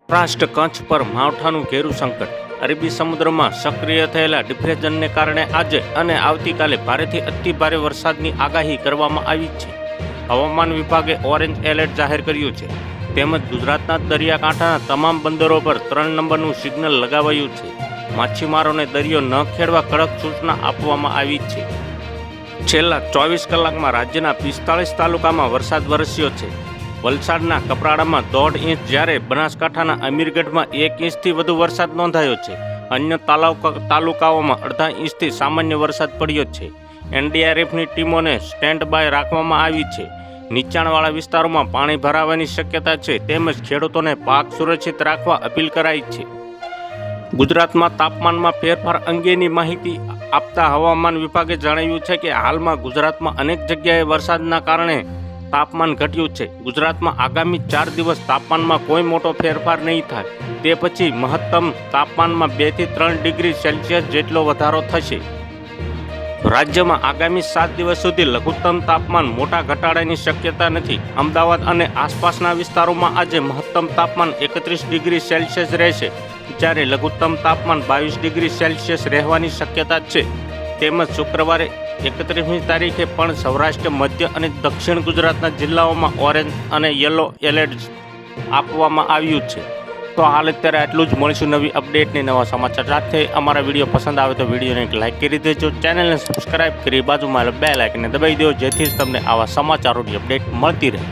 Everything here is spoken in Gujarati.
સૌરાષ્ટ્ર કચ્છ પર માવઠાનું ઘેરું સંકટ. અરબી સમુદ્રમાં સક્રિય થયેલા ડિપ્રેશનને કારણે આજે અને આવતીકાલે ભારેથી અતિભારે વરસાદની આગાહી કરવામાં આવી છે. હવામાન વિભાગે ઓરેન્જ એલર્ટ જાહેર કર્યું છે. તેમજ ગુજરાતના દરિયાકાંઠાના તમામ બંદરો પર 3 નંબરનું સિગ્નલ લગાવાયું છે. માછીમારોને દરિયો ન ખેડવા કડક સૂચના આપવામાં આવી છે. છેલ્લા 24 કલાકમાં રાજ્યના 45 તાલુકામાં વરસાદ વરસ્યો છે. વલસાડના કપરાડામાં 1.5 ઇંચ જ્યારે બનાસકાંઠાના અમીરગઢમાં 1 ઇંચથી વધુ વરસાદ નોંધાયો છે. અન્ય તાલુકાઓમાં અડધા ઇંચથી સામાન્ય વરસાદ પડ્યો છે. એનડીઆરએફની ટીમોને સ્ટેન્ડ બાય રાખવામાં આવી છે. નીચાણવાળા વિસ્તારોમાં પાણી ભરાવાની શક્યતા છે તેમજ ખેડૂતોને પાક સુરક્ષિત રાખવા અપીલ કરાઈ છે. ગુજરાતમાં તાપમાનમાં ફેરફાર અંગેની માહિતી આપતા હવામાન વિભાગે જણાવ્યું છે કે હાલમાં ગુજરાતમાં અનેક જગ્યાએ વરસાદના કારણે તાપમાન ઘટ્યું છે. ગુજરાતમાં આગામી 4 દિવસ તાપમાનમાં કોઈ મોટો ફેરફાર નહીં થાય. તે પછી મહત્તમ તાપમાનમાં 2 થી 3 ડિગ્રી સેલ્સિયસ જેટલો વધારો થશે. રાજ્યમાં આગામી 7 દિવસ સુધી લઘુત્તમ તાપમાન મોટા ઘટાડાની શક્યતા નથી. અમદાવાદ અને આસપાસના વિસ્તારોમાં આજે મહત્તમ તાપમાન 31 ડિગ્રી સેલ્સિયસ રહેશે, જ્યારે લઘુત્તમ તાપમાન 22 ડિગ્રી સેલ્સિયસ રહેવાની શક્યતા છે. તેમજ શુક્રવારે 31મી તારીખે પણ સૌરાષ્ટ્ર, મધ્ય અને દક્ષિણ ગુજરાતના જિલ્લાઓમાં ઓરેન્જ અને યલો એલર્ટ આપવામાં આવ્યું છે. તો હાલ અત્યારે આટલું જ. મળીશું નવી અપડેટને નવા સમાચાર સાથે. અમારા વિડીયો પસંદ આવે તો વિડીયોને એક લાઇક કરી દેજો, ચેનલને સબસ્ક્રાઇબ કરી બાજુમાં બેલ આઇકનને દબાવી દો, જેથી જ તમને આવા સમાચારોની અપડેટ મળતી રહે.